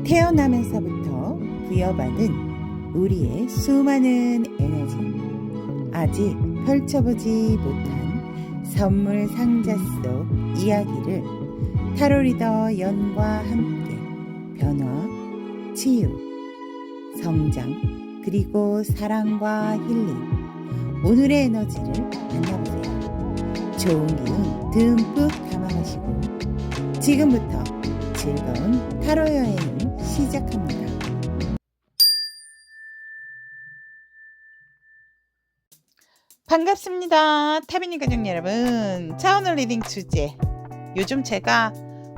태어나면서부터 부여받은 우리의 수많은 에너지, 아직 펼쳐보지 못한 선물 상자 속 이야기를 타로 리더 연과 함께 변화, 치유, 성장, 그리고 사랑과 힐링, 오늘의 에너지를 만나보세요. 좋은 기운 듬뿍 담아가시고 지금부터 즐거운 타로 여행을 시작합니다. 반갑습니다. 타비니 가족 여러분. 자, 오늘 리딩 주제. 요즘 제가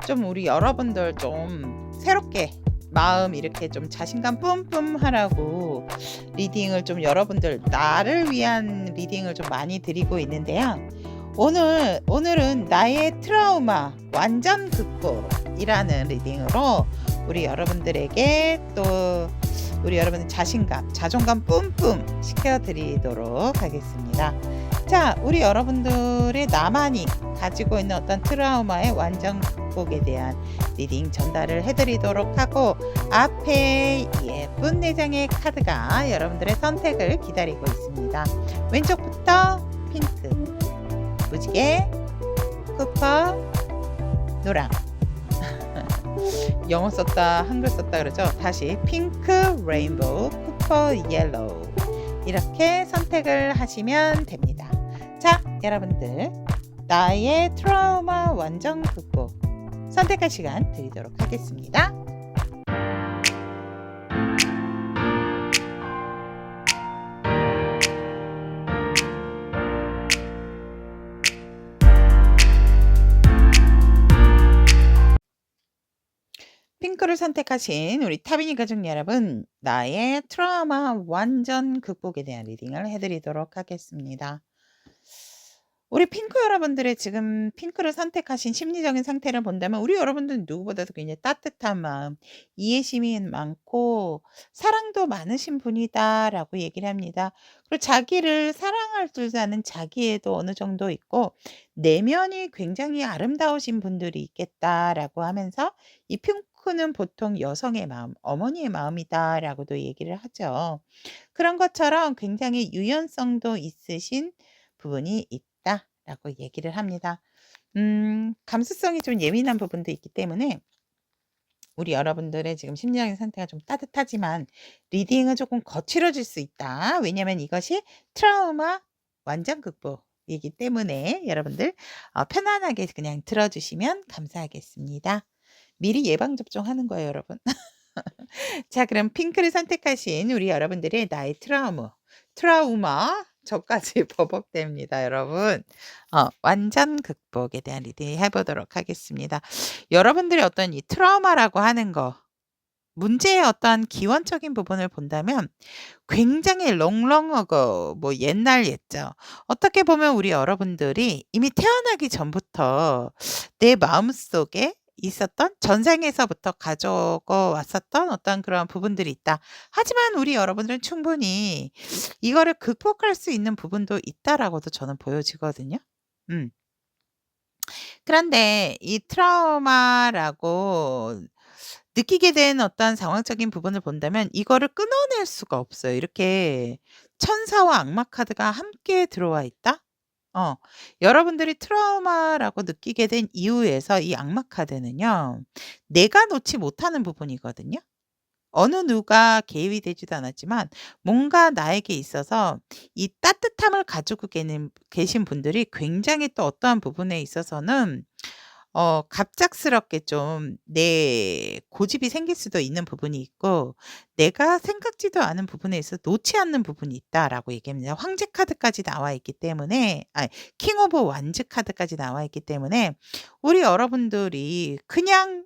좀 우리 여러분들 좀 새롭게 마음 이렇게 좀 자신감 뿜뿜 하라고 리딩을 좀 여러분들 나를 위한 리딩을 좀 많이 드리고 있는데요. 오늘은 나의 트라우마 완전 극복이라는 리딩으로 우리 여러분들에게 또 우리 여러분의 자신감, 자존감 뿜뿜 시켜드리도록 하겠습니다. 자, 우리 여러분들의 나만이 가지고 있는 어떤 트라우마의 완전 극복에 대한 리딩 전달을 해드리도록 하고, 앞에 예쁜 4장의 카드가 여러분들의 선택을 기다리고 있습니다. 왼쪽부터 핑크, 무지개, 쿠퍼, 노랑. 영어 썼다 한글 썼다 그러죠. 다시 핑크, 레인보우, 쿠퍼, 옐로우 이렇게 선택을 하시면 됩니다. 자, 여러분들 나의 트라우마 완전 극복 선택할 시간 드리도록 하겠습니다. 핑크를 선택하신 우리 타비니 가족 여러분, 나의 트라우마 완전 극복에 대한 리딩을 해드리도록 하겠습니다. 우리 핑크 여러분들의 지금 핑크를 선택하신 심리적인 상태를 본다면 우리 여러분들은 누구보다도 굉장히 따뜻한 마음, 이해심이 많고 사랑도 많으신 분이다 라고 얘기를 합니다. 그리고 자기를 사랑할 줄 아는 자기애도 어느 정도 있고 내면이 굉장히 아름다우신 분들이 있겠다라고 하면서 이 핑크는 보통 여성의 마음, 어머니의 마음이다 라고도 얘기를 하죠. 그런 것처럼 굉장히 유연성도 있으신 부분이 있다 라고 얘기를 합니다. 감수성이 좀 예민한 부분도 있기 때문에 우리 여러분들의 지금 심리적인 상태가 좀 따뜻하지만 리딩은 조금 거칠어질 수 있다. 왜냐하면 이것이 트라우마 완전 극복이기 때문에 여러분들 편안하게 그냥 들어주시면 감사하겠습니다. 미리 예방접종하는 거예요, 여러분. 자, 그럼 핑크를 선택하신 우리 여러분들의 나의 트라우마 저까지 버벅댑니다, 여러분. 완전 극복에 대한 리딩 해보도록 하겠습니다. 여러분들의 어떤 이 트라우마라고 하는 거, 문제의 어떤 기원적인 부분을 본다면 굉장히 롱롱하고 뭐 옛날 옛죠. 어떻게 보면 우리 여러분들이 이미 태어나기 전부터 내 마음속에 있었던 전생에서부터 가져고 왔었던 어떤 그런 부분들이 있다. 하지만 우리 여러분들은 충분히 이거를 극복할 수 있는 부분도 있다라고도 저는 보여지거든요. 그런데 이 트라우마라고 느끼게 된 어떤 상황적인 부분을 본다면 이거를 끊어낼 수가 없어요. 이렇게 천사와 악마 카드가 함께 들어와 있다? 여러분들이 트라우마라고 느끼게 된 이유에서 이 악마 카드는요. 내가 놓지 못하는 부분이거든요. 어느 누가 개입이 되지도 않았지만 뭔가 나에게 있어서 이 따뜻함을 가지고 계신 분들이 굉장히 또 어떠한 부분에 있어서는 갑작스럽게 좀 내 고집이 생길 수도 있는 부분이 있고 내가 생각지도 않은 부분에 있어서 놓지 않는 부분이 있다라고 얘기합니다. 황제 카드까지 나와 있기 때문에 킹 오브 완즈 카드까지 나와 있기 때문에 우리 여러분들이 그냥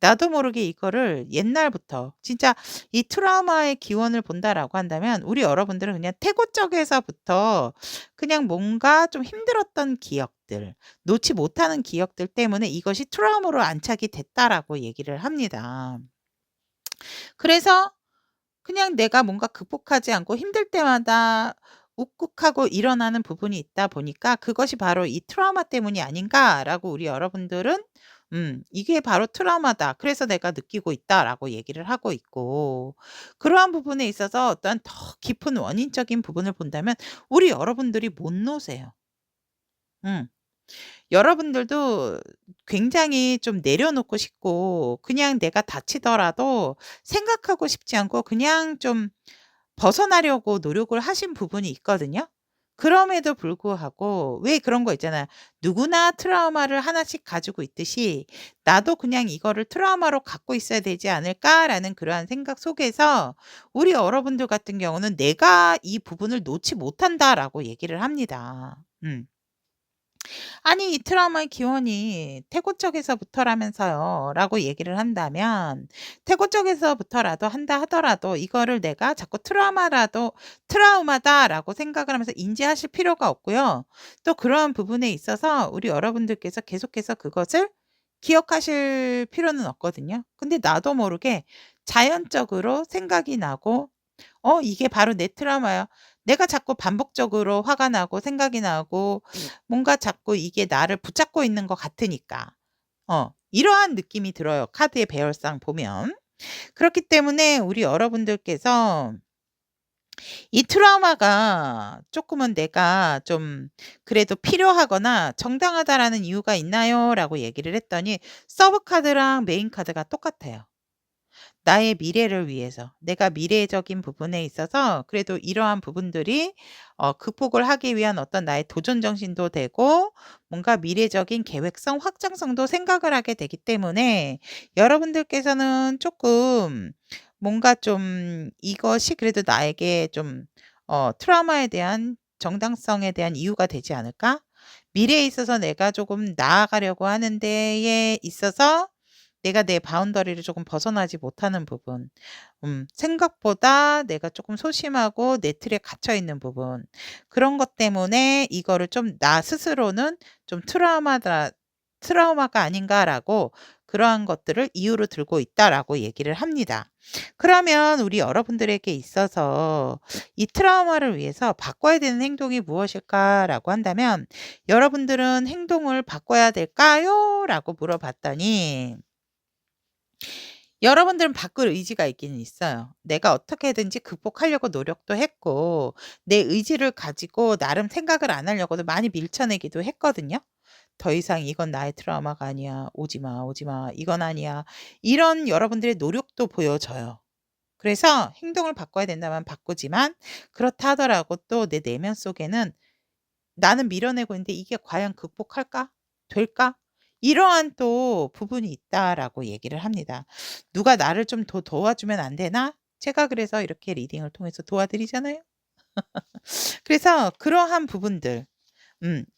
나도 모르게 이거를 옛날부터 진짜 이 트라우마의 기원을 본다라고 한다면 우리 여러분들은 그냥 태고적에서부터 그냥 뭔가 좀 힘들었던 기억들, 놓지 못하는 기억들 때문에 이것이 트라우마로 안착이 됐다라고 얘기를 합니다. 그래서 그냥 내가 뭔가 극복하지 않고 힘들 때마다 욱욱하고 일어나는 부분이 있다 보니까 그것이 바로 이 트라우마 때문이 아닌가라고 우리 여러분들은 "이게 바로 트라우마다. 그래서 내가 느끼고 있다."라고 얘기를 하고 있고, 그러한 부분에 있어서 어떤 더 깊은 원인적인 부분을 본다면 우리 여러분들이 못 노세요. 음. 여러분들도 굉장히 좀 내려놓고 싶고, 그냥 내가 다치더라도 생각하고 싶지 않고 그냥 좀 벗어나려고 노력을 하신 부분이 있거든요. 그럼에도 불구하고 왜 그런 거 있잖아요. 누구나 트라우마를 하나씩 가지고 있듯이 '나도 그냥 이거를 트라우마로 갖고 있어야 되지 않을까?'라는 그러한 생각 속에서 우리 여러분들 같은 경우는 "내가 이 부분을 놓지 못한다."라고 얘기를 합니다. 음. 아니 이 트라우마의 기원이 태고 쪽에서부터라면서요 라고 얘기를 한다면, 태고 쪽에서부터라도 한다 하더라도 이거를 내가 자꾸 트라우마다라고 생각을 하면서 인지하실 필요가 없고요. 또 그러한 부분에 있어서 우리 여러분들께서 계속해서 그것을 기억하실 필요는 없거든요. 근데 나도 모르게 자연적으로 생각이 나고, 이게 바로 내 트라우마야. 내가 자꾸 반복적으로 화가 나고 생각이 나고 뭔가 자꾸 이게 나를 붙잡고 있는 것 같으니까. 이러한 느낌이 들어요, 카드의 배열상 보면. 그렇기 때문에 우리 여러분들께서 이 트라우마가 조금은 내가 좀 그래도 필요하거나 "정당하다."라는 이유가 있나요?"라고 얘기를 했더니 서브 카드랑 메인 카드가 똑같아요. 나의 미래를 위해서, 내가 미래적인 부분에 있어서 그래도 이러한 부분들이 극복을 하기 위한 어떤 나의 도전 정신도 되고, 뭔가 미래적인 계획성, 확장성도 생각을 하게 되기 때문에 여러분들께서는 조금 뭔가 좀 이것이 그래도 나에게 좀 트라우마에 대한 정당성에 대한 이유가 되지 않을까? 미래에 있어서 내가 조금 나아가려고 하는 데에 있어서 내가 내 바운더리를 조금 벗어나지 못하는 부분, 생각보다 내가 조금 소심하고 내 틀에 갇혀 있는 부분, 그런 것 때문에 이거를 좀 나 스스로는 좀 '트라우마가 아닌가.'라고 그러한 것들을 이유로 들고 있다라고 얘기를 합니다. 그러면 우리 여러분들에게 있어서 이 트라우마를 위해서 바꿔야 되는 행동이 무엇일까라고 한다면, "여러분들은 행동을 바꿔야 될까요?" 라고 물어봤더니 여러분들은 바꿀 의지가 있기는 있어요. 내가 어떻게든지 극복하려고 노력도 했고, 내 의지를 가지고 나름 생각을 안 하려고도 많이 밀쳐내기도 했거든요. "더 이상 이건 나의 트라우마가 아니야. 오지 마, 오지 마. 이건 아니야." 이런 여러분들의 노력도 보여져요. 그래서 행동을 바꿔야 된다면 바꾸지만, 그렇다 하더라도 또 내 내면 속에는 '나는 밀어내고 있는데 이게 과연 극복할까? 될까?' 이러한 또 부분이 있다라고 얘기를 합니다. "누가 나를 좀 더 도와주면 안 되나?" 제가 그래서 이렇게 리딩을 통해서 도와드리잖아요. 그래서 그러한 부분들,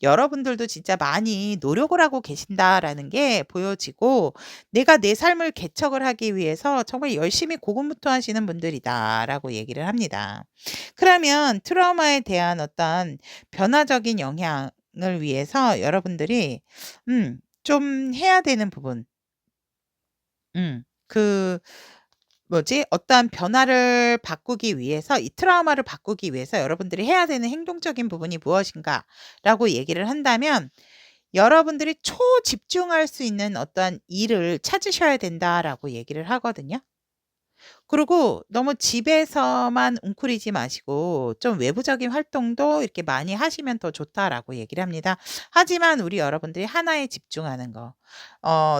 여러분들도 진짜 많이 노력을 하고 계신다라는 게 보여지고, 내가 내 삶을 개척을 하기 위해서 정말 열심히 고군분투하시는 분들이다라고 얘기를 합니다. 그러면 트라우마에 대한 어떤 변화적인 영향을 위해서 여러분들이 좀 해야 되는 부분, 그 뭐지? 어떠한 변화를 바꾸기 위해서, 이 트라우마를 바꾸기 위해서 여러분들이 해야 되는 행동적인 부분이 무엇인가라고 얘기를 한다면, 여러분들이 초집중할 수 있는 어떠한 일을 찾으셔야 된다라고 얘기를 하거든요. 그리고 너무 집에서만 웅크리지 마시고 좀 외부적인 활동도 이렇게 많이 하시면 더 좋다라고 얘기를 합니다. 하지만 우리 여러분들이 하나에 집중하는 거.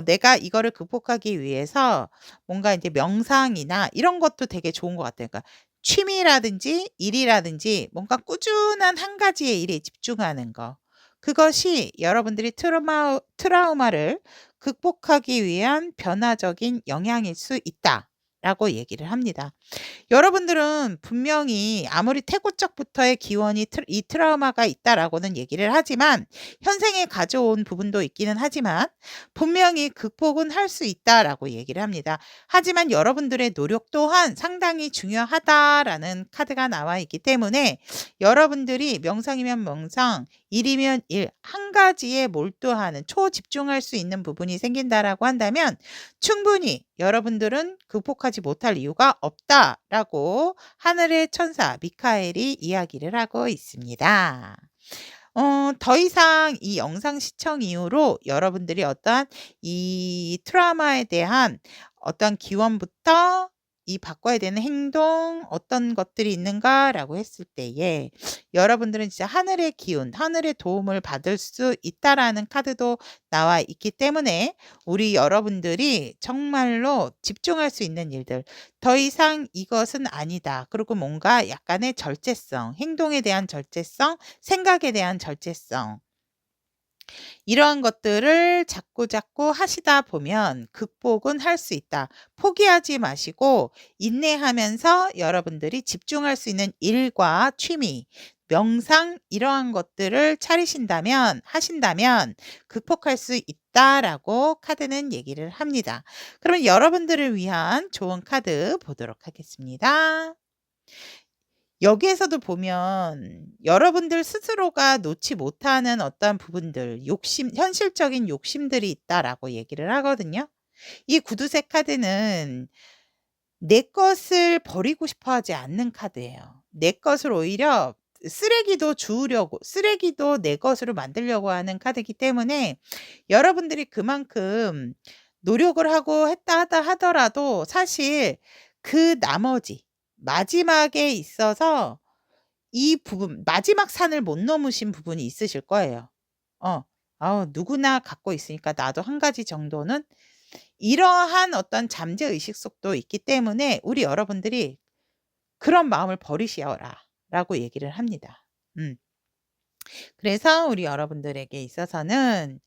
내가 이거를 극복하기 위해서 뭔가 이제 명상이나 이런 것도 되게 좋은 것 같아요. 그러니까 취미라든지 일이라든지 뭔가 꾸준한 한 가지의 일에 집중하는 거. 그것이 여러분들이 트라우마를 극복하기 위한 변화적인 영향일 수 있다. 라고 얘기를 합니다. 여러분들은 분명히 아무리 태고적부터의 기원이 이 트라우마가 있다라고는 얘기를 하지만, 현생에 가져온 부분도 있기는 하지만 분명히 극복은 할 수 있다라고 얘기를 합니다. 하지만 여러분들의 노력 또한 상당히 중요하다라는 카드가 나와 있기 때문에, 여러분들이 명상이면 명상, 일이면 일, 한 가지에 몰두하는 초집중할 수 있는 부분이 생긴다라고 한다면 충분히 여러분들은 극복하지 못할 이유가 없다라고 하늘의 천사 미카엘이 이야기를 하고 있습니다. 더 이상 이 영상 시청 이후로 여러분들이 어떠한 이 트라우마에 대한 어떤 기원부터 이 바꿔야 되는 행동 어떤 것들이 있는가라고 했을 때에 여러분들은 진짜 하늘의 기운, 하늘의 도움을 받을 수 있다라는 카드도 나와 있기 때문에 우리 여러분들이 정말로 집중할 수 있는 일들, 더 이상 이것은 아니다. 그리고 뭔가 약간의 절제성, 행동에 대한 절제성, 생각에 대한 절제성 이러한 것들을 자꾸자꾸 하시다 보면 극복은 할 수 있다. 포기하지 마시고 인내하면서 여러분들이 집중할 수 있는 일과 취미, 명상 이러한 것들을 하신다면 극복할 수 있다라고 카드는 얘기를 합니다. 그러면 여러분들을 위한 좋은 카드 보도록 하겠습니다. 여기에서도 보면 여러분들 스스로가 놓지 못하는 어떠한 부분들, 현실적인 욕심들이 있다라고 얘기를 하거든요. 이 구두쇠 카드는 내 것을 버리고 싶어 하지 않는 카드예요. 내 것을 오히려 쓰레기도 내 것으로 만들려고 하는 카드이기 때문에 여러분들이 그만큼 노력을 하고 했다 하다 하더라도 사실 그 나머지 마지막에 있어서 이 부분 마지막 산을 못 넘으신 부분이 있으실 거예요. 어. 누구나 갖고 있으니까 나도 한 가지 정도는 이러한 어떤 잠재 의식 속도 있기 때문에 우리 여러분들이 "그런 마음을 버리시어라."라고 얘기를 합니다. 그래서 우리 여러분들에게 있어서는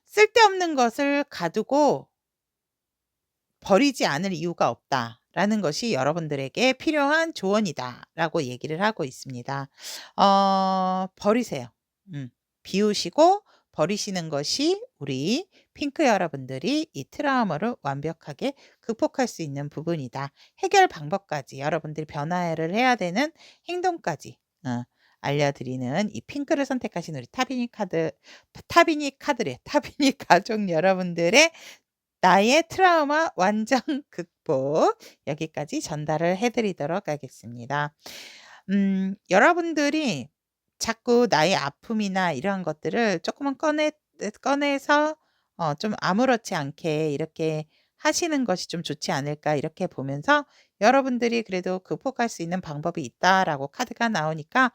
쓸데없는 것을 가두고 버리지 않을 이유가 없다라는 것이 여러분들에게 필요한 조언이다라고 얘기를 하고 있습니다. 버리세요. 비우시고 버리시는 것이 우리 핑크 여러분들이 이 트라우마를 완벽하게 극복할 수 있는 부분이다. 해결 방법까지 여러분들이 변화를 해야 되는 행동까지 알려드리는 이 핑크를 선택하신 우리 타비니 가족 여러분들의 나의 트라우마 완전 극복 여기까지 전달을 해 드리도록 하겠습니다. 여러분들이 자꾸 나의 아픔이나 이러한 것들을 조금만 꺼내서 좀 아무렇지 않게 이렇게 하시는 것이 좀 좋지 않을까 이렇게 보면서 여러분들이 그래도 극복할 수 있는 방법이 있다라고 카드가 나오니까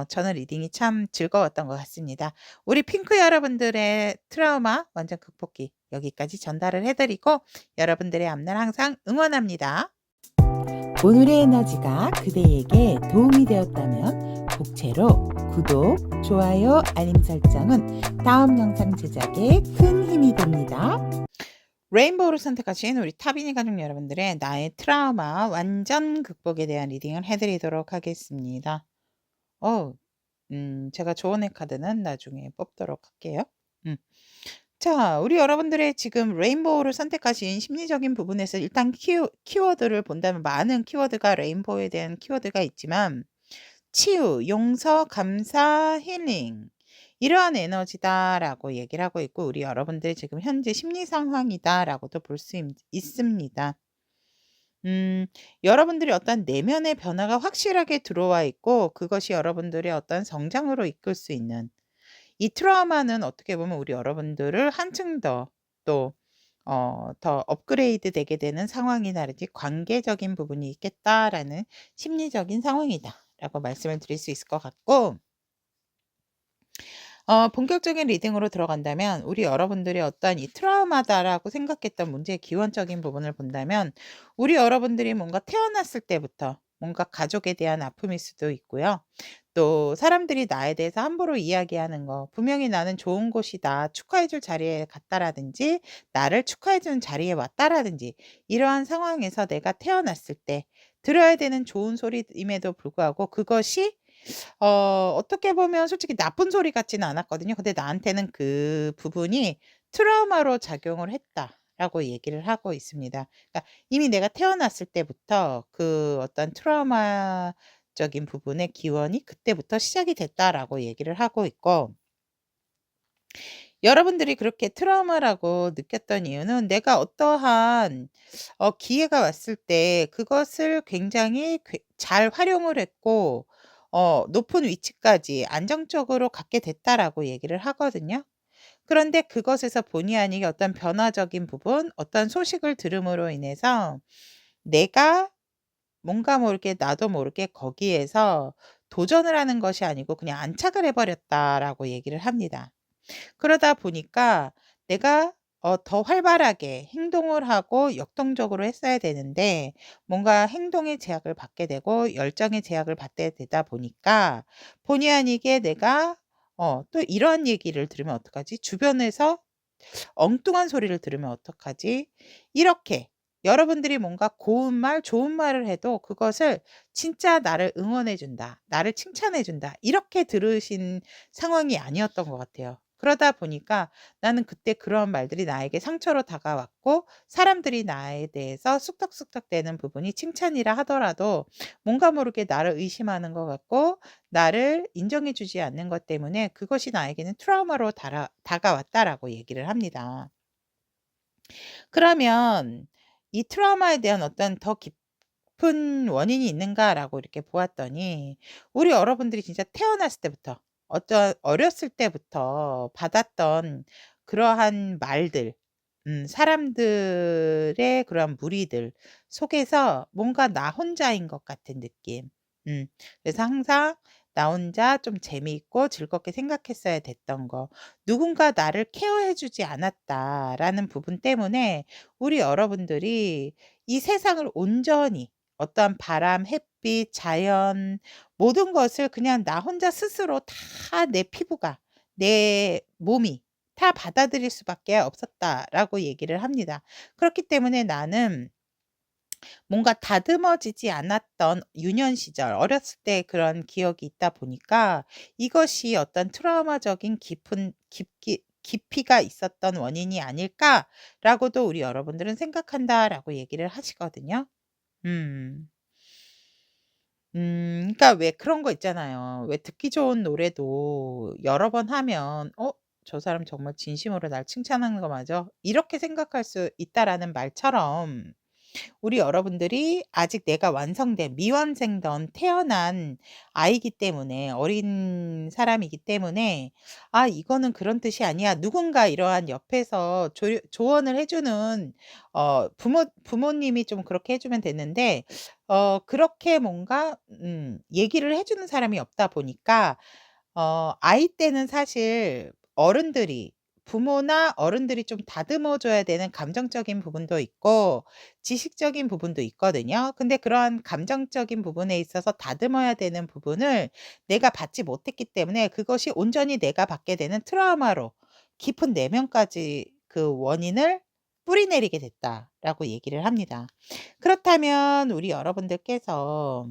저는 리딩이 참 즐거웠던 것 같습니다. 우리 핑크 여러분들의 트라우마 완전 극복기 여기까지 전달을 해 드리고 여러분들의 앞날 항상 응원합니다. 오늘의 에너지가 그대에게 도움이 되었다면 복채로 구독, 좋아요, 알림 설정은 다음 영상 제작에 큰 힘이 됩니다. 레인보우를 선택하신 우리 타비니 가족 여러분들의 나의 트라우마 완전 극복에 대한 리딩을 해 드리도록 하겠습니다. 제가 조언의 카드는 나중에 뽑도록 할게요. 자, 우리 여러분들의 지금 레인보우를 선택하신 심리적인 부분에서 일단 키워드를 본다면 많은 키워드가 레인보우에 대한 키워드가 있지만 치유, 용서, 감사, 힐링 이러한 에너지다라고 얘기를 하고 있고 우리 여러분들의 지금 현재 심리 상황이다라고도 볼 수 있습니다. 여러분들이 어떤 내면의 변화가 확실하게 들어와 있고 그것이 여러분들의 어떤 성장으로 이끌 수 있는 이 트라우마는 어떻게 보면 우리 여러분들을 한층 더 또 더 업그레이드 되게 되는 상황이라든지 관계적인 부분이 있겠다라는 심리적인 상황이다라고 말씀을 드릴 수 있을 것 같고 본격적인 리딩으로 들어간다면 우리 여러분들이 어떤 이 트라우마다라고 생각했던 문제의 기원적인 부분을 본다면 우리 여러분들이 뭔가 태어났을 때부터 뭔가 가족에 대한 아픔일 수도 있고요. 또 사람들이 나에 대해서 함부로 이야기하는 거 분명히 나는 좋은 곳이다. 축하해 줄 자리에 갔다라든지 나를 축하해 주는 자리에 왔다라든지 이러한 상황에서 내가 태어났을 때 들어야 되는 좋은 소리임에도 불구하고 그것이 어떻게 보면 솔직히 나쁜 소리 같지는 않았거든요. 근데 나한테는 그 부분이 트라우마로 작용을 했다라고 얘기를 하고 있습니다. 그러니까 이미 내가 태어났을 때부터 그 어떤 트라우마적인 부분의 기원이 그때부터 시작이 됐다라고 얘기를 하고 있고 여러분들이 그렇게 트라우마라고 느꼈던 이유는 내가 어떠한 기회가 왔을 때 그것을 굉장히 잘 활용을 했고 높은 위치까지 안정적으로 갖게 됐다라고 얘기를 하거든요. 그런데 그것에서 본의 아니게 어떤 변화적인 부분, 어떤 소식을 들음으로 인해서 내가 뭔가 모르게 나도 모르게 거기에서 도전을 하는 것이 아니고 그냥 안착을 해 버렸다라고 얘기를 합니다. 그러다 보니까 내가 더 활발하게 행동을 하고 역동적으로 했어야 되는데 뭔가 행동의 제약을 받게 되고 열정의 제약을 받게 되다 보니까 본의 아니게 내가 또 이러한 얘기를 들으면 어떡하지? 주변에서 엉뚱한 소리를 들으면 어떡하지? 이렇게 여러분들이 뭔가 고운 말, 좋은 말을 해도 그것을 진짜 나를 응원해 준다, 나를 칭찬해 준다, 이렇게 들으신 상황이 아니었던 것 같아요. 그러다 보니까 나는 그때 그런 말들이 나에게 상처로 다가왔고 사람들이 나에 대해서 쑥덕쑥덕대는 부분이 칭찬이라 하더라도 뭔가 모르게 나를 의심하는 것 같고 나를 인정해 주지 않는 것 때문에 그것이 나에게는 트라우마로 다가왔다라고 얘기를 합니다. 그러면 이 트라우마에 대한 어떤 더 깊은 원인이 있는가라고 이렇게 보았더니 우리 여러분들이 진짜 태어났을 때부터 어렸을 때부터 받았던 그러한 말들, 사람들의 그런 무리들 속에서 뭔가 나 혼자인 것 같은 느낌. 음 그래서 항상 나 혼자 좀 재미있고 즐겁게 생각했어야 됐던 거, '누군가 나를 케어해 주지 않았다.'라는 부분 때문에 우리 여러분들이 이 세상을 온전히 어떠한 바람, 햇빛, 자연 모든 것을 그냥 나 혼자 스스로 다 내 피부가 내 몸이 다 받아들일 수밖에 없었다라고 얘기를 합니다. 그렇기 때문에 나는 뭔가 다듬어지지 않았던 유년 시절 어렸을 때 그런 기억이 있다 보니까 이것이 어떤 트라우마적인 깊은 깊이가 있었던 원인이 아닐까라고도 우리 여러분들은 생각한다라고 얘기를 하시거든요. 음. 그러니까 왜 그런 거 있잖아요. 왜 듣기 좋은 노래도 여러 번 하면 '어 저 사람 정말 진심으로 날 칭찬하는 거 맞아?' 이렇게 생각할 수 있다라는 말처럼 우리 여러분들이 아직 내가 완성된 미완성된 태어난 아이기 때문에 어린 사람이기 때문에 '아 이거는 그런 뜻이 아니야.' 누군가 이러한 옆에서 조언을 해 주는 부모님이 좀 그렇게 해 주면 됐는데 그렇게 뭔가 얘기를 해 주는 사람이 없다 보니까 아이 때는 사실 어른들이 부모나 어른들이 좀 다듬어 줘야 되는 감정적인 부분도 있고 지식적인 부분도 있거든요. 근데 그러한 감정적인 부분에 있어서 다듬어야 되는 부분을 내가 받지 못했기 때문에 그것이 온전히 내가 받게 되는 트라우마로 깊은 내면까지 그 원인을 뿌리내리게 됐다라고 얘기를 합니다. 그렇다면 우리 여러분들께서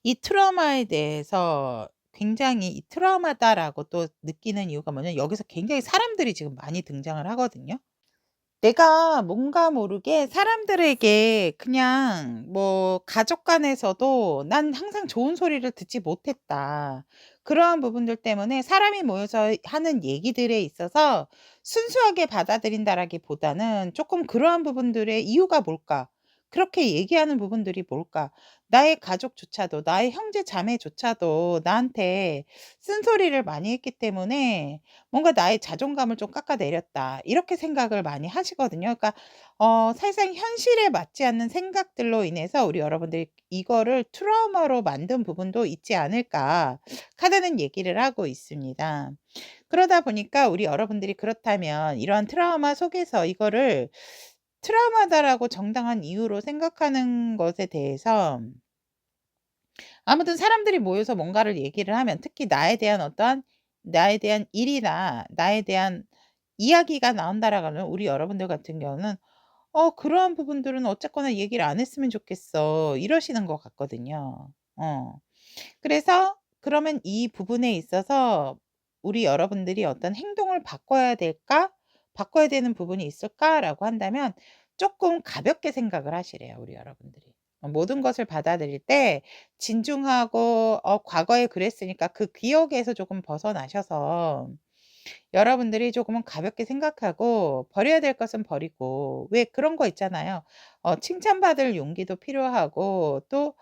이 트라우마에 대해서 굉장히 이 트라우마다라고 또 느끼는 이유가 뭐냐면 여기서 굉장히 사람들이 지금 많이 등장을 하거든요. 내가 뭔가 모르게 사람들에게 그냥 뭐 가족 간에서도 '난 항상 좋은 소리를 듣지 못했다.' 그러한 부분들 때문에 사람이 모여서 하는 얘기들에 있어서 순수하게 받아들인다라기보다는 쪼끔 '그러한 부분들의 이유가 뭘까? 그렇게 얘기하는 부분들이 뭘까? 나의 가족조차도 나의 형제 자매조차도 나한테 쓴소리를 많이 했기 때문에 뭔가 '나의 자존감을 좀 깎아내렸다.' 이렇게 생각을 많이 하시거든요. 그러니까 사실상 현실에 맞지 않는 생각들로 인해서 우리 여러분들이 이거를 트라우마로 만든 부분도 있지 않을까 하는 얘기를 하고 있습니다. 그러다 보니까 우리 여러분들이 그렇다면 이러한 트라우마 속에서 이거를 트라우마다라고 정당한 이유로 생각하는 것에 대해서 아무튼 사람들이 모여서 뭔가를 얘기를 하면 특히 나에 대한 일이나 나에 대한 이야기가 나온다라고 하면 우리 여러분들 같은 경우는 그러한 부분들은 어쨌거나 얘기를 안 했으면 좋겠어." 이러시는 것 같거든요. 그래서 그러면 이 부분에 있어서 우리 여러분들이 어떤 행동을 바꿔야 될까? 바꿔야 되는 부분이 있을까?'라고 한다면 쪼끔 가볍게 생각을 하시래요, 우리 여러분들이. 모든 것을 받아들일 때 진중하고 과거에 그랬으니까 그 기억에서 조금 벗어나셔서 여러분들이 조금은 가볍게 생각하고 버려야 될 것은 버리고 왜 그런 거 있잖아요. 칭찬받을 용기도 필요하고 또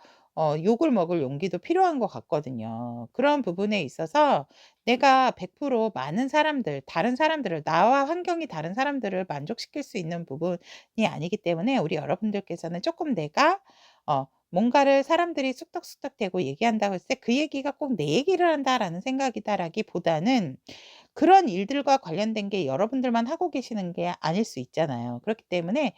욕을 먹을 용기도 필요한 것 같거든요. 그런 부분에 있어서 내가 100% 많은 사람들, 다른 사람들을 나와 환경이 다른 사람들을 만족시킬 수 있는 부분이 아니기 때문에 우리 여러분들께서는 조금 내가 뭔가를 사람들이 쑥덕쑥덕대고 얘기한다고 했을 때 '그 얘기가 꼭 내 얘기를 한다.'라는 생각이다라기보다는 그런 일들과 관련된 게 여러분들만 하고 계시는 게 아닐 수 있잖아요. 그렇기 때문에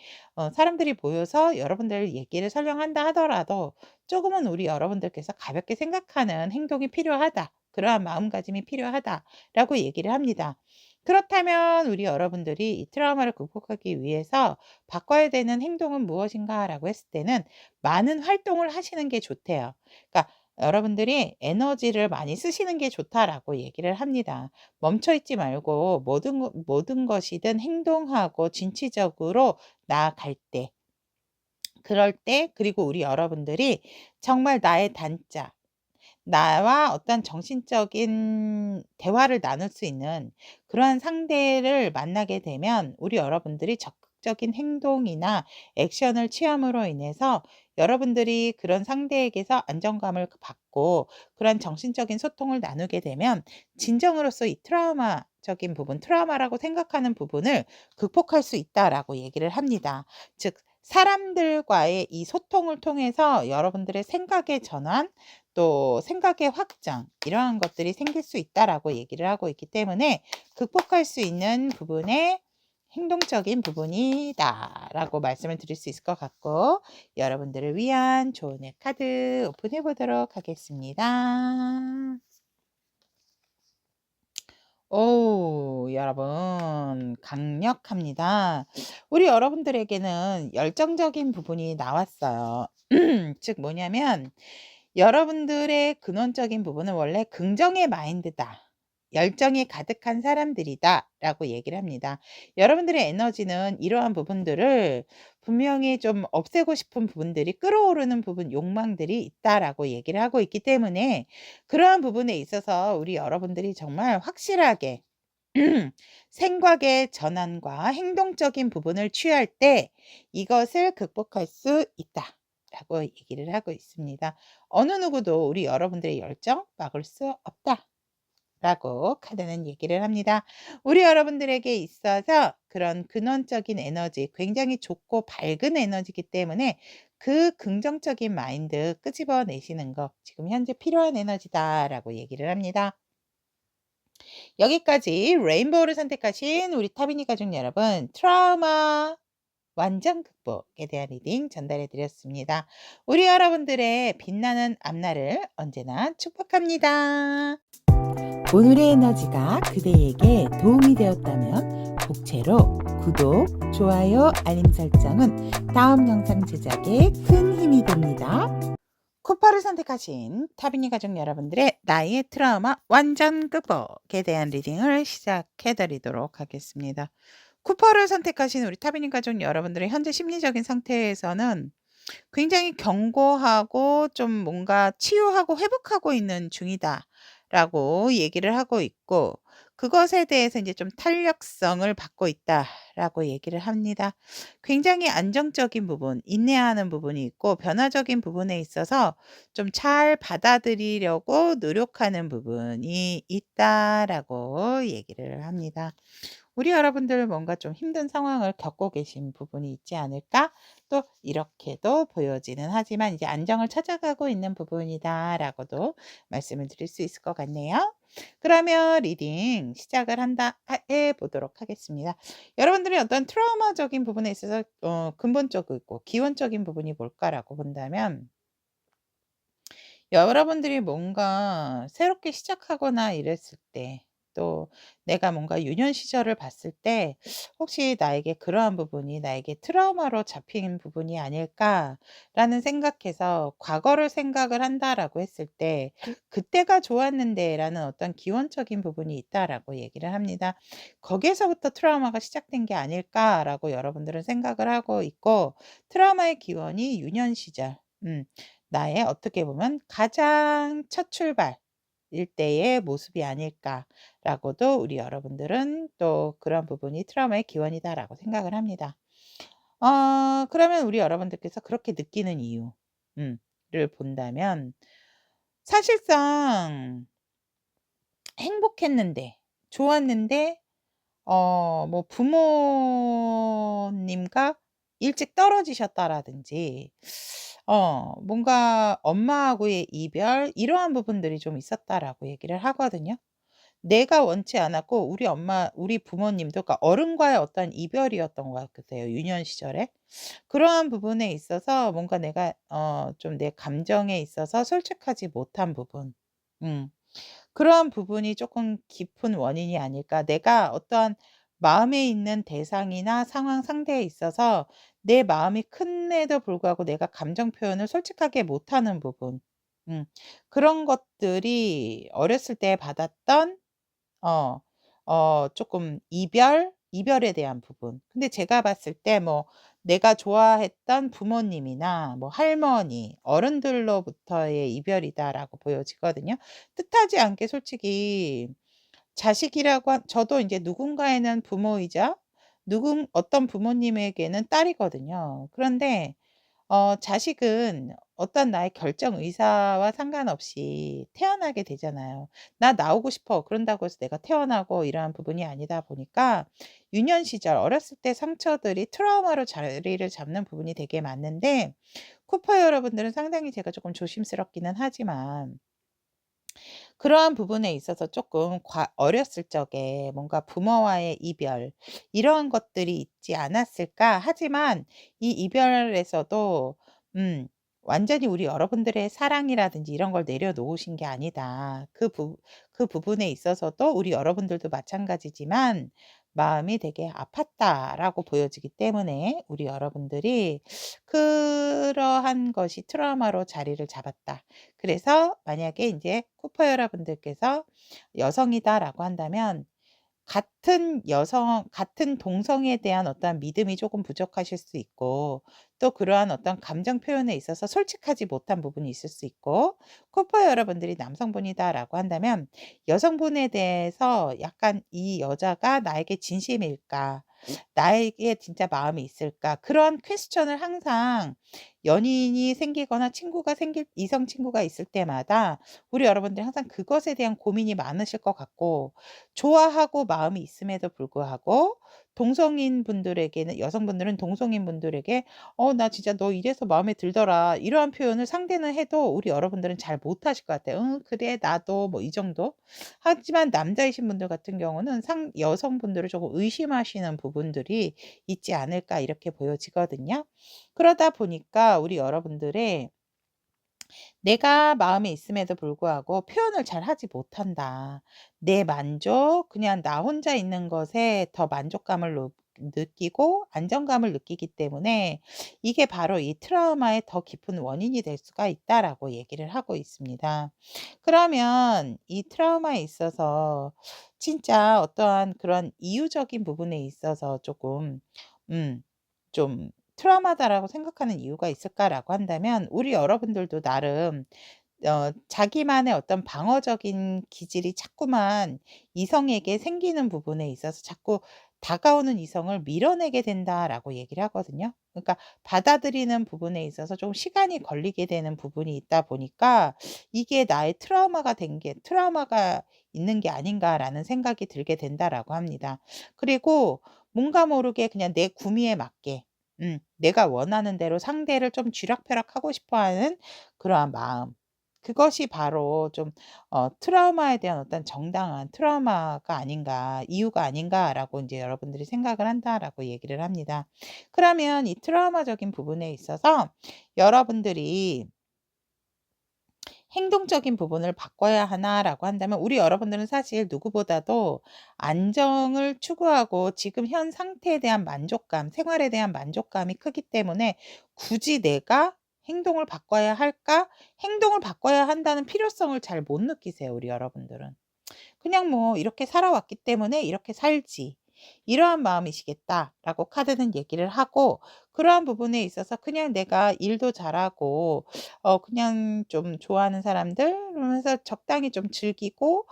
사람들이 모여서 여러분들 얘기를 설명한다 하더라도 조금은 우리 여러분들께서 가볍게 생각하는 행동이 필요하다. 그러한 마음가짐이 필요하다라고 얘기를 합니다. 그렇다면 우리 여러분들이 이 트라우마를 극복하기 위해서 바꿔야 되는 행동은 무엇인가라고 했을 때는 많은 활동을 하시는 게 좋대요. 그러니까 여러분들이 에너지를 많이 쓰시는 게 좋다라고 얘기를 합니다. 멈춰 있지 말고 모든 것이든 행동하고 진취적으로 나아갈 때, 그럴 때, 그리고 우리 여러분들이 정말 나의 단짝, 나와 어떤 정신적인 대화를 나눌 수 있는 그러한 상대를 만나게 되면 우리 여러분들이 적극적인 행동이나 액션을 취함으로 인해서 여러분들이 그런 상대에게서 안정감을 받고 그런 정신적인 소통을 나누게 되면 진정으로서 이 트라우마적인 부분, 트라우마라고 생각하는 부분을 극복할 수 있다라고 얘기를 합니다. 즉, 사람들과의 이 소통을 통해서 여러분들의 생각의 전환, 또 생각의 확장, 이러한 것들이 생길 수 있다라고 얘기를 하고 있기 때문에 극복할 수 있는 부분의 행동적인 부분이다라고 말씀을 드릴 수 있을 것 같고, 여러분들을 위한 조언의 카드 오픈해 보도록 하겠습니다. 오, 여러분 강력합니다. 우리 여러분들에게는 열정적인 부분이 나왔어요. 즉 뭐냐면 여러분들의 근원적인 부분은 원래 긍정의 마인드다. 열정이 가득한 사람들이다라고 얘기를 합니다. 여러분들의 에너지는 이러한 부분들을 분명히 좀 없애고 싶은 부분들이 끌어오르는 부분, 욕망들이 있다라고 얘기를 하고 있기 때문에 그러한 부분에 있어서 우리 여러분들이 정말 확실하게 생각의 전환과 행동적인 부분을 취할 때 이것을 극복할 수 있다라고 얘기를 하고 있습니다. 어느 누구도 우리 여러분들의 열정 막을 수 없다라고 카드는 얘기를 합니다. 우리 여러분들에게 있어서 그런 근원적인 에너지, 굉장히 좋고 밝은 에너지이기 때문에 그 긍정적인 마인드 끄집어내시는 거 지금 현재 필요한 에너지다라고 얘기를 합니다. 여기까지 레인보우를 선택하신 우리 타비니 가족 여러분, 트라우마 완전 극복에 대한 리딩 전달해 드렸습니다. 우리 여러분들의 빛나는 앞날을 언제나 축복합니다. 오늘의 에너지가 그대에게 도움이 되었다면 복채로 구독, 좋아요, 알림 설정은 다음 영상 제작에 큰 힘이 됩니다. 쿠파를 선택하신 타비니 가족 여러분들의 나의 트라우마 완전 극복에 대한 리딩을 시작해 드리도록 하겠습니다. 쿠파를 선택하신 우리 타비니 가족 여러분들의 현재 심리적인 상태에서는 굉장히 견고하고 좀 뭔가 치유하고 회복하고 있는 중이다라고 얘기를 하고 있고, 그것에 대해서 이제 좀 탄력성을 받고 있다라고 얘기를 합니다. 굉장히 안정적인 부분, 인내하는 부분이 있고 변화적인 부분에 있어서 좀 잘 받아들이려고 노력하는 부분이 있다라고 얘기를 합니다. 우리 여러분들 뭔가 좀 힘든 상황을 겪고 계신 부분이 있지 않을까? 또 이렇게도 보여지는 하지만 이제 안정을 찾아가고 있는 부분이다라고도 말씀을 드릴 수 있을 것 같네요. 그러면 리딩 시작을 해 보도록 하겠습니다. 여러분들의 어떤 트라우마적인 부분에 있어서 근본적이고 기원적인 부분이 뭘까라고 본다면, 여러분들이 뭔가 새롭게 시작하거나 이랬을 때, 또 내가 뭔가 유년 시절을 봤을 때 혹시 나에게 그러한 부분이 나에게 트라우마로 잡힌 부분이 아닐까라는 생각해서 과거를 생각을 한다라고 했을 때 '그때가 좋았는데.'라는 어떤 기원적인 부분이 있다라고 얘기를 합니다. 거기에서부터 트라우마가 시작된 게 아닐까라고 여러분들은 생각을 하고 있고, 트라우마의 기원이 유년 시절, 나의 어떻게 보면 가장 첫 출발일 때의 모습이 아닐까라고도 우리 여러분들은 또 그런 부분이 트라우마의 기원이다라고 생각을 합니다. 그러면 우리 여러분들께서 그렇게 느끼는 이유, 음 본다면 사실상 행복했는데 좋았는데 뭐 부모님과 일찍 떨어지셨다라든지 뭔가 엄마하고의 이별 이러한 부분들이 좀 있었다라고 얘기를 하거든요. 내가 원치 않았고 우리 부모님도 그러니까 어른과의 어떤 이별이었던 것 같으세요, 유년 시절에. 그러한 부분에 있어서 뭔가 내가 좀 내 감정에 있어서 솔직하지 못한 부분. 음. 그러한 부분이 쪼끔 깊은 원인이 아닐까. 내가 어떠한 마음에 있는 대상이나 상황, 상대에 있어서 내 마음이 큰에도 불구하고 내가 감정 표현을 솔직하게 못하는 부분. 음. 그런 것들이 어렸을 때 받았던 어 쪼끔 이별에 대한 부분. 근데 제가 봤을 때 뭐 내가 좋아했던 부모님이나 뭐 할머니, 어른들로부터의 이별이다라고 보여지거든요. 뜻하지 않게 솔직히 자식이라고 저도 인제 누군가에는 부모이자 어떤 부모님에게는 딸이거든요. 그런데 자식은 어떤 나의 결정 의사와 상관없이 태어나게 되잖아요. '나 나오고 싶어.' 그런다고 해서 내가 태어나고 이러한 부분이 아니다 보니까 유년 시절 어렸을 때 상처들이 트라우마로 자리를 잡는 부분이 되게 많은데 쿠퍼 여러분들은 상당히 제가 쪼끔 조심스럽기는 하지만 그러한 부분에 있어서 쪼끔 어렸을 적에 뭔가 부모와의 이별 이러한 것들이 있지 않았을까 하지만 이 이별에서도 음 완전히 우리 여러분들의 사랑이라든지 이런 걸 내려놓으신 게 아니다. 그 부분에 있어서도 우리 여러분들도 마찬가지지만 마음이 되게 아팠다라고 보여지기 때문에 우리 여러분들이 그러한 것이 트라우마로 자리를 잡았다. 그래서 만약에 인제 쿠퍼 여러분들께서 여성이다라고 한다면 같은 동성에 대한 어떠한 믿음이 쪼금 부족하실 수 있고 또 그러한 어떤 감정 표현에 있어서 솔직하지 못한 부분이 있을 수 있고 쿠퍼 여러분들이 남성분이다라고 한다면 여성분에 대해서 약간 '이 여자가 나에게 진심일까? 나에게 진짜 마음이 있을까?' 그런 퀘스천을 항상 연인이 생기거나 이성 친구가 있을 때마다 우리 여러분들이 항상 그것에 대한 고민이 많으실 것 같고 좋아하고 마음이 있음에도 불구하고 동성인 분들에게는 여성분들은 동성인 분들에게 나 진짜 너 이래서 마음에 들더라." 이러한 표현을 상대는 해도 우리 여러분들은 잘 못하실 것 같아요. "응 그래 나도." 뭐 이 정도. 하지만 남자이신 분들 같은 경우는 여성분들을 조금 의심하시는 부분들이 있지 않을까 이렇게 보여지거든요. 그러다 보니까 우리 여러분들의 '내가 마음에 있음에도 불구하고 표현을 잘 하지 못한다. 내 만족 그냥 나 혼자 있는 것에 더 만족감을 느끼고 안정감을 느끼기 때문에 이게 바로 이 트라우마의 더 깊은 원인이 될 수가 있다.'라고 얘기를 하고 있습니다. 그러면 이 트라우마에 있어서 진짜 어떠한 그런 이유적인 부분에 있어서 쪼끔 좀 '트라우마다.'라고 생각하는 이유가 있을까라고 한다면 우리 여러분들도 나름 자기만의 어떤 방어적인 기질이 자꾸만 이성에게 생기는 부분에 있어서 자꾸 다가오는 이성을 밀어내게 된다라고 얘기를 하거든요. 그러니까 받아들이는 부분에 있어서 좀 시간이 걸리게 되는 부분이 있다 보니까 이게 나의 트라우마가 있는 게 아닌가라는 생각이 들게 된다라고 합니다. 그리고 뭔가 모르게 그냥 내 구미에 맞게 내가 원하는 대로 상대를 좀 쥐락펴락하고 싶어 하는 그러한 마음. 그것이 바로 좀 '트라우마에 대한 어떤 정당한 트라우마가 아닌가. 이유가 아닌가.'라고 인제 여러분들이 생각을 한다라고 얘기를 합니다. 그러면 이 트라우마적인 부분에 있어서 여러분들이 '행동적인 부분을 바꿔야 하나.'라고 한다면 우리 여러분들은 사실 누구보다도 안정을 추구하고 지금 현 상태에 대한 만족감, 생활에 대한 만족감이 크기 때문에 '굳이 내가 행동을 바꿔야 할까?' 행동을 바꿔야 한다는 필요성을 잘 못 느끼세요, 우리 여러분들은. 그냥 뭐 '이렇게 살아왔기 때문에 이렇게 살지. 이러한 마음이시겠다.'라고 카드는 얘기를 하고 그러한 부분에 있어서 그냥 내가 일도 잘하고 그냥 좀 좋아하는 사람들 그러면서 적당히 좀 즐기고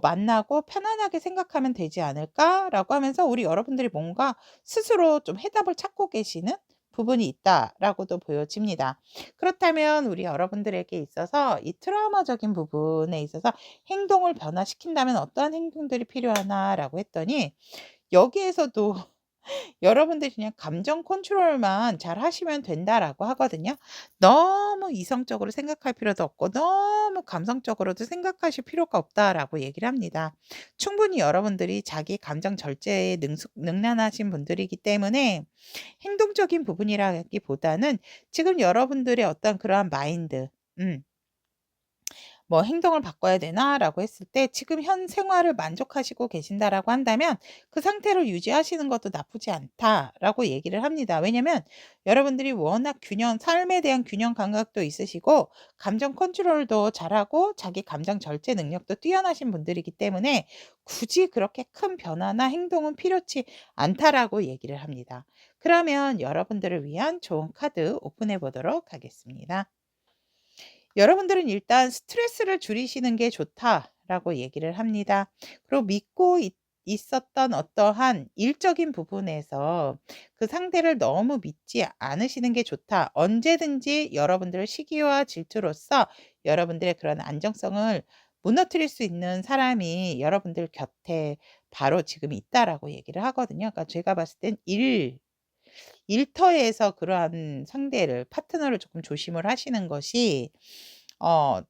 만나고 편안하게 생각하면 되지 않을까라고 하면서 우리 여러분들이 뭔가 스스로 좀 해답을 찾고 계시는 부분이 있다라고도 보여집니다. 그렇다면 우리 여러분들에게 있어서 이 트라우마적인 부분에 있어서 행동을 변화시킨다면 어떠한 행동들이 필요하나라고 했더니 여기에서도 여러분들이 그냥 감정 컨트롤만 잘 하시면 된다라고 하거든요. 너무 이성적으로 생각할 필요도 없고 너무 감성적으로도 생각하실 필요가 없다라고 얘기를 합니다. 충분히 여러분들이 자기 감정 절제에 능란하신 분들이기 때문에 행동적인 부분이라기보다는 지금 여러분들의 어떤 그러한 마인드, 뭐 '행동을 바꿔야 되나?'라고 했을 때 지금 현 생활을 만족하시고 계신다라고 한다면 '그 상태를 유지하시는 것도 나쁘지 않다.'라고 얘기를 합니다. 왜냐면 여러분들이 워낙 삶에 대한 균형 감각도 있으시고 감정 컨트롤도 잘하고 자기 감정 절제 능력도 뛰어나신 분들이기 때문에 굳이 그렇게 큰 변화나 행동은 필요치 않다라고 얘기를 합니다. 그러면 여러분들을 위한 좋은 카드 오픈해 보도록 하겠습니다. 여러분들은 일단 "스트레스를 줄이시는 게 좋다."라고 얘기를 합니다. 그리고 믿고 있었던 어떠한 일적인 부분에서 그 상대를 너무 믿지 않으시는 게 좋다. 언제든지 여러분들의 시기와 질투로서 여러분들의 그런 안정성을 무너뜨릴 수 있는 사람이 여러분들 곁에 바로 지금 있다라고 얘기를 하거든요. 그러니까 제가 봤을 땐 일터에서 그러한 상대를 파트너를 조금 조심을 하시는 것이 어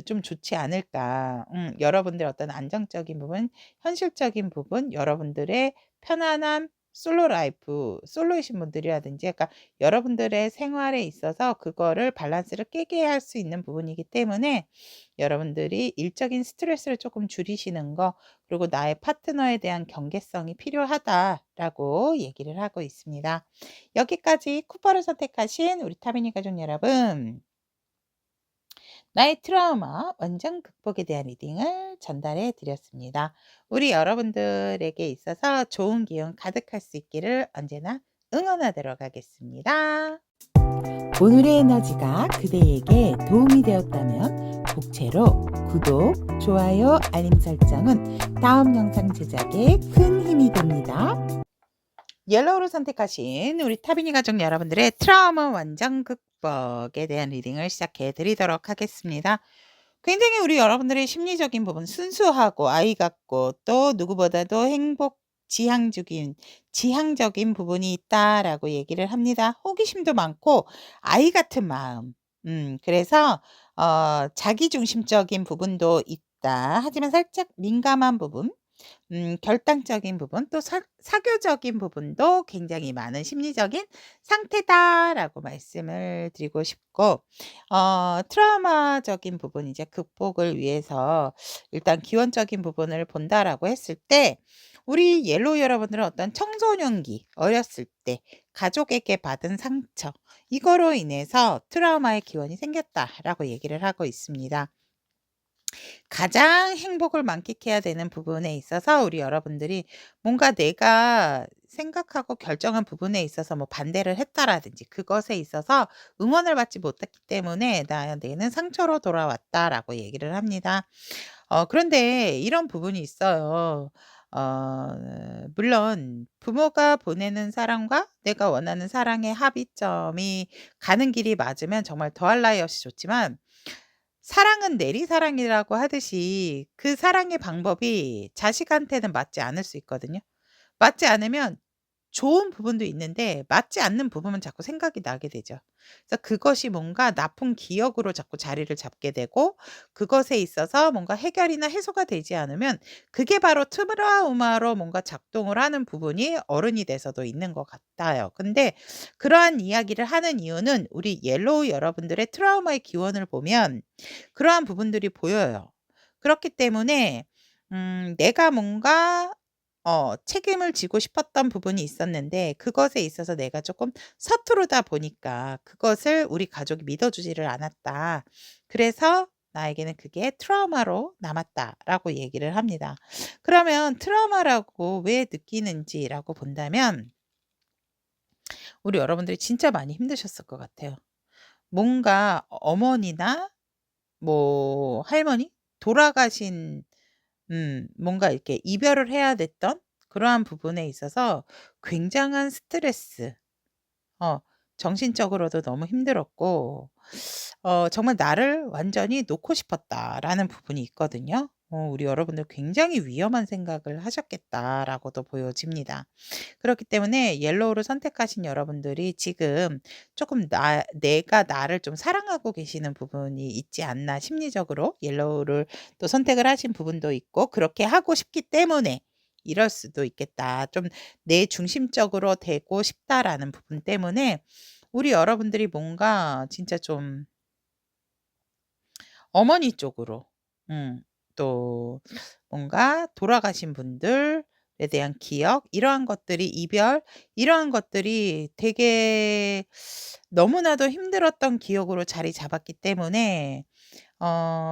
좀 좋지 않을까. 여러분들의 어떤 안정적인 부분, 현실적인 부분, 여러분들의 편안한 솔로이신 분들이라든지 그러니까 여러분들의 생활에 있어서 그거를 밸런스를 깨게 할 수 있는 부분이기 때문에 여러분들이 일적인 스트레스를 조금 줄이시는 거 그리고 나의 파트너에 대한 경계성이 필요하다라고 얘기를 하고 있습니다. 여기까지 쿠퍼를 선택하신 우리 타비니 가족 여러분. 나의 트라우마 완전 극복에 대한 리딩을 전달해 드렸습니다. 우리 여러분들에게 있어서 좋은 기운 가득할 수 있기를 언제나 응원하도록 하겠습니다. 오늘의 에너지가 그대에게 도움이 되었다면 복채로 구독, 좋아요, 알림 설정은 다음 영상 제작에 큰 힘이 됩니다. 옐로우를 선택하신 우리 타비니 가족 여러분들의 트라우마 완전 극복에 대한 리딩을 시작해 드리도록 하겠습니다. 굉장히 우리 여러분들의 심리적인 부분 순수하고 아이 같고 또 누구보다도 지향적인 부분이 있다라고 얘기를 합니다. 호기심도 많고 아이 같은 마음. 그래서 자기중심적인 부분도 있다. 하지만 살짝 민감한 부분. 결단적인 부분 또 사교적인 부분도 굉장히 많은 심리적인 상태다라고 말씀을 드리고 싶고 트라우마적인 부분 이제 극복을 위해서 일단 기원적인 부분을 본다라고 했을 때 우리 옐로우 여러분들은 어떤 청소년기 어렸을 때 가족에게 받은 상처 이거로 인해서 트라우마의 기원이 생겼다라고 얘기를 하고 있습니다. 가장 행복을 만끽해야 되는 부분에 있어서 우리 여러분들이 뭔가 내가 생각하고 결정한 부분에 있어서 뭐 반대를 했다라든지 그것에 있어서 응원을 받지 못했기 때문에 내는 상처로 돌아왔다라고 얘기를 합니다. 그런데 이런 부분이 있어요. 어 물론 부모가 보내는 사랑과 내가 원하는 사랑의 합의점이 가는 길이 맞으면 정말 더할 나위 없이 좋지만 사랑은 내리사랑이라고 하듯이 그 사랑의 방법이 자식한테는 맞지 않을 수 있거든요. 맞지 않으면 좋은 부분도 있는데 맞지 않는 부분은 자꾸 생각이 나게 되죠. 그래서 그것이 뭔가 나쁜 기억으로 자꾸 자리를 잡게 되고 그것에 있어서 뭔가 해결이나 해소가 되지 않으면 그게 바로 트라우마로 뭔가 작동을 하는 부분이 어른이 돼서도 있는 것 같아요. 근데 그러한 이야기를 하는 이유는 우리 옐로우 여러분들의 트라우마의 기원을 보면 그러한 부분들이 보여요. 그렇기 때문에 내가 뭔가 책임을 지고 싶었던 부분이 있었는데 그것에 있어서 내가 조금 서투르다 보니까 그것을 우리 가족이 믿어주지를 않았다. 그래서 나에게는 그게 트라우마로 남았다라고 얘기를 합니다. 그러면 트라우마라고 왜 느끼는지라고 본다면 우리 여러분들이 진짜 많이 힘드셨을 것 같아요. 뭔가 어머니나 뭐 할머니 돌아가신 뭔가 이렇게 이별을 해야 됐던 그러한 부분에 있어서 굉장한 스트레스 정신적으로도 너무 힘들었고 정말 '나를 완전히 놓고 싶었다.'라는 부분이 있거든요. 우리 여러분들 굉장히 위험한 생각을 하셨겠다라고도 보여집니다. 그렇기 때문에 옐로우를 선택하신 여러분들이 지금 조금 내가 나를 좀 사랑하고 계시는 부분이 있지 않나 심리적으로 옐로우를 또 선택을 하신 부분도 있고 그렇게 하고 싶기 때문에 이럴 수도 있겠다. 좀 내 중심적으로 되고 싶다라는 부분 때문에 우리 여러분들이 뭔가 진짜 좀 어머니 쪽으로 또 뭔가 돌아가신 분들에 대한 기억 이러한 것들이 이별 이러한 것들이 되게 너무나도 힘들었던 기억으로 자리 잡았기 때문에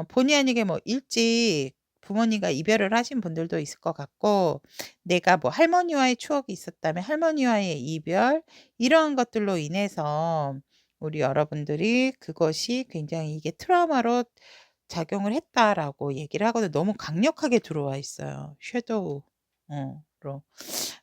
본의 아니게 뭐 일찍 부모님과 이별을 하신 분들도 있을 것 같고 내가 뭐 할머니와의 추억이 있었다면 할머니와의 이별 이러한 것들로 인해서 우리 여러분들이 그것이 굉장히 이게 트라우마로 작용을 했다라고 얘기를 하거든요. 너무 강력하게 들어와 있어요. 섀도우 로.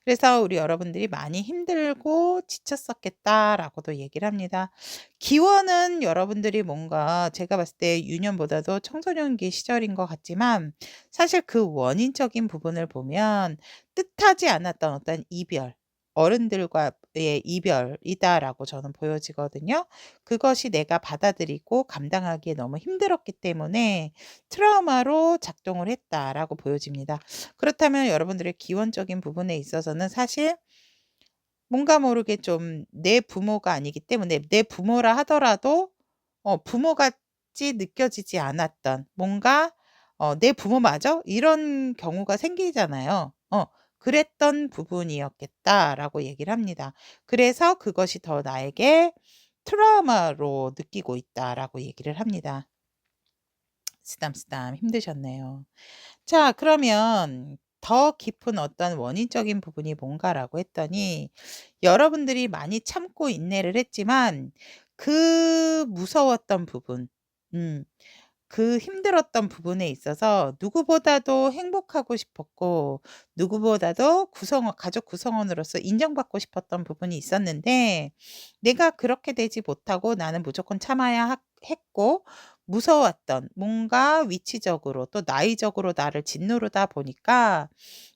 그래서 우리 여러분들이 많이 힘들고 지쳤었겠다라고도 얘기를 합니다. 기원은 여러분들이 뭔가 제가 봤을 때 유년보다도 청소년기 시절인 것 같지만 사실 그 원인적인 부분을 보면 뜻하지 않았던 어떤 이별, 어른들과의 이별이다라고 저는 보여지거든요. 그것이 내가 받아들이고 감당하기에 너무 힘들었기 때문에 트라우마로 작동을 했다라고 보여집니다. 그렇다면 여러분들의 기원적인 부분에 있어서는 사실 뭔가 모르게 좀 내 부모가 아니기 때문에 내 부모라 하더라도 부모같이 느껴지지 않았던 뭔가 '내 부모마저?' 이런 경우가 생기잖아요. 그랬던 부분이었겠다라고 얘기를 합니다. 그래서 그것이 더 나에게 트라우마로 느끼고 있다라고 얘기를 합니다. 쓰담쓰담 힘드셨네요. 자 그러면 더 깊은 어떤 원인적인 부분이 뭔가라고 했더니 여러분들이 많이 참고 인내를 했지만 그 무서웠던 부분 음 그 힘들었던 부분에 있어서 누구보다도 행복하고 싶었고 누구보다도 가족 구성원으로서 인정받고 싶었던 부분이 있었는데 내가 그렇게 되지 못하고 나는 무조건 참아야 했고 무서웠던 뭔가 위치적으로 또 나이적으로 나를 짓누르다 보니까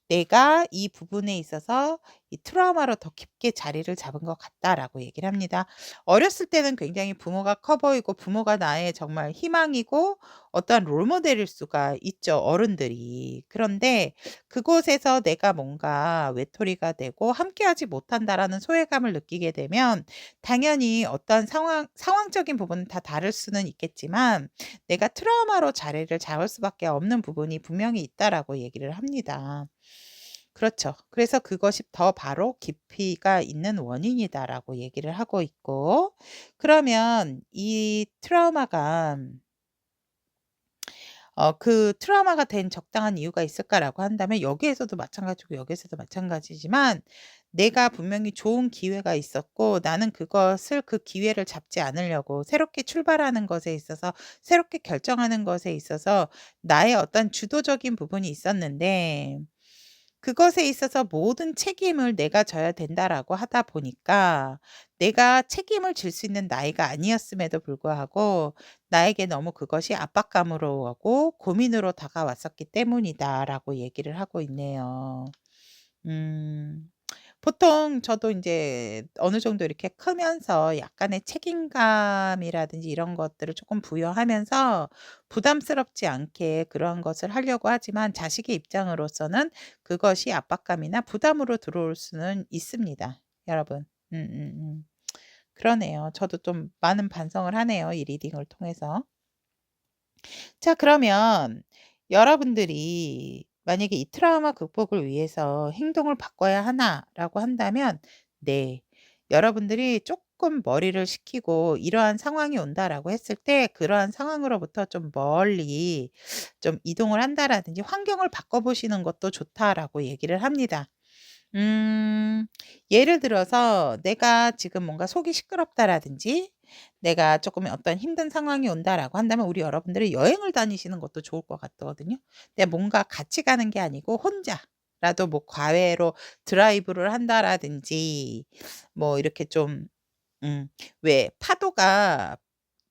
내가 이 부분에 있어서 이 트라우마로 더 깊게 자리를 잡은 것 같다라고 얘기를 합니다. 어렸을 때는 굉장히 부모가 커 보이고 부모가 나의 정말 희망이고 어떠한 롤모델일 수가 있죠, 어른들이. 그런데 그곳에서 내가 뭔가 외톨이가 되고 함께하지 못한다라는 소외감을 느끼게 되면 당연히 어떠한 상황적인 부분은 다 다를 수는 있겠지만 내가 트라우마로 자리를 잡을 수밖에 없는 부분이 분명히 있다라고 얘기를 합니다. 그렇죠. 그래서 그것이 더 바로 깊이가 있는 원인이다라고 얘기를 하고 있고 그러면 이 트라우마가 그 트라우마가 된 적당한 이유가 있을까라고 한다면 여기에서도 마찬가지고 여기에서도 마찬가지지만 내가 분명히 좋은 기회가 있었고 나는 그것을 그 기회를 잡지 않으려고 새롭게 출발하는 것에 있어서 새롭게 결정하는 것에 있어서 나의 어떤 주도적인 부분이 있었는데 그것에 있어서 모든 책임을 내가 져야 된다라고 하다 보니까 내가 책임을 질 수 있는 나이가 아니었음에도 불구하고 나에게 너무 그것이 압박감으로 오고 고민으로 다가왔었기 때문이다라고 얘기를 하고 있네요. 음. 보통 저도 인제 어느 정도 이렇게 크면서 약간의 책임감이라든지 이런 것들을 쪼끔 부여하면서 부담스럽지 않게 그러한 것을 하려고 하지만 자식의 입장으로서는 그것이 압박감이나 부담으로 들어올 수는 있습니다, 여러분. 그러네요. 저도 좀 많은 반성을 하네요, 이 리딩을 통해서. 자 그러면 여러분들이 만약에 이 트라우마 극복을 위해서 행동을 바꿔야 하나라고 한다면 네. 여러분들이 조금 머리를 식히고 이러한 상황이 온다라고 했을 때 그러한 상황으로부터 좀 멀리 좀 이동을 한다라든지 환경을 바꿔 보시는 것도 좋다라고 얘기를 합니다. 예를 들어서 내가 지금 뭔가 속이 시끄럽다라든지 내가 조금 어떤 힘든 상황이 온다라고 한다면 우리 여러분들이 여행을 다니시는 것도 좋을 것 같거든요. 근데 뭔가 같이 가는 게 아니고 혼자라도 뭐 과외로 드라이브를 한다라든지 뭐 이렇게 좀 왜 파도가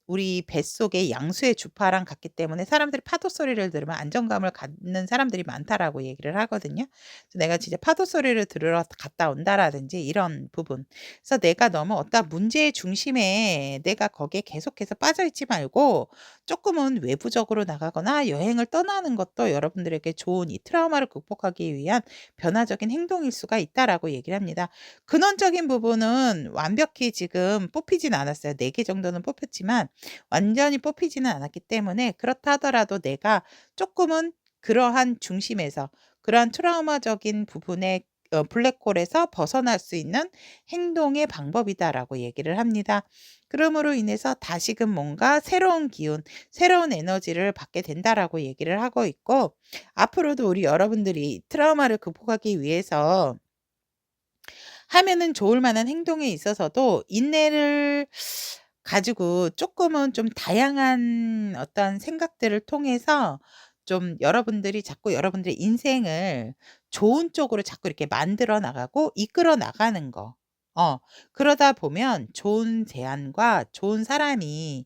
우리 뱃속의 양수의 주파랑 같기 때문에 사람들이 파도 소리를 들으면 안정감을 갖는 사람들이 많다라고 얘기를 하거든요. 그래서 내가 진짜 파도 소리를 들으러 갔다 온다라든지 이런 부분. 그래서 내가 너무 어떤 문제의 중심에 내가 거기에 계속해서 빠져 있지 말고 조금은 외부적으로 나가거나 여행을 떠나는 것도 여러분들에게 좋은 이 트라우마를 극복하기 위한 변화적인 행동일 수가 있다라고 얘기를 합니다. 근원적인 부분은 완벽히 지금 뽑히진 않았어요. 4개 정도는 뽑혔지만 완전히 뽑히지는 않았기 때문에 그렇다 하더라도 내가 조금은 그러한 중심에서 그러한 트라우마적인 부분의 블랙홀에서 벗어날 수 있는 행동의 방법이다라고 얘기를 합니다. 그러므로 인해서 다시금 뭔가 새로운 기운, 새로운 에너지를 받게 된다라고 얘기를 하고 있고 앞으로도 우리 여러분들이 트라우마를 극복하기 위해서 하면은 좋을 만한 행동에 있어서도 인내를 가지고 쪼끔은 좀 다양한 어떤 생각들을 통해서 좀 여러분들이 자꾸 여러분들의 인생을 좋은 쪽으로 자꾸 이렇게 만들어 나가고 이끌어 나가는 거. 어 그러다 보면 좋은 제안과 좋은 사람이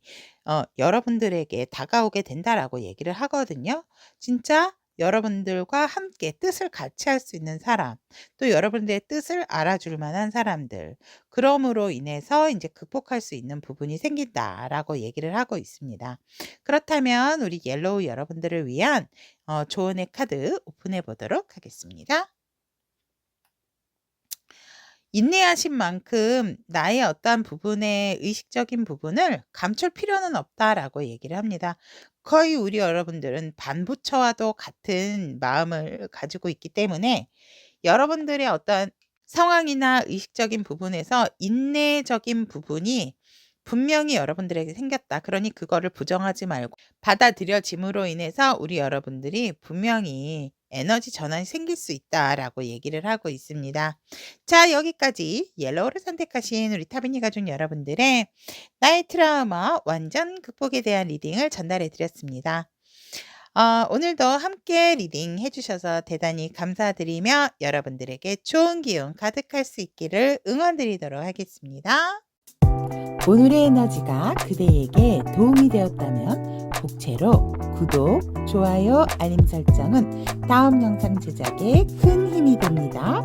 여러분들에게 다가오게 된다라고 얘기를 하거든요. 진짜 여러분들과 함께 뜻을 같이 할 수 있는 사람, 또 여러분들의 뜻을 알아줄 만한 사람들. 그럼으로 인해서 인제 극복할 수 있는 부분이 생긴다라고 얘기를 하고 있습니다. 그렇다면 우리 옐로우 여러분들을 위한 조언의 카드 오픈해 보도록 하겠습니다. 인내하신 만큼 나의 어떠한 부분의 의식적인 부분을 감출 필요는 없다라고 얘기를 합니다. 거의 우리 여러분들은 반부처와도 같은 마음을 가지고 있기 때문에 여러분들의 어떠한 상황이나 의식적인 부분에서 인내적인 부분이 분명히 여러분들에게 생겼다. 그러니 그거를 부정하지 말고 받아들여짐으로 인해서 우리 여러분들이 분명히 에너지 전환이 생길 수 있다라고 얘기를 하고 있습니다. 자, 여기까지 옐로우를 선택하신 우리 타비니 가족 여러분들의 나의 트라우마 완전 극복에 대한 리딩을 전달해 드렸습니다. 오늘도 함께 리딩 해주셔서 대단히 감사드리며 여러분들에게 좋은 기운 가득할 수 있기를 응원드리도록 하겠습니다. 오늘의 에너지가 그대에게 도움이 되었다면 복채로 구독, 좋아요, 알림 설정은 다음 영상 제작에 큰 힘이 됩니다.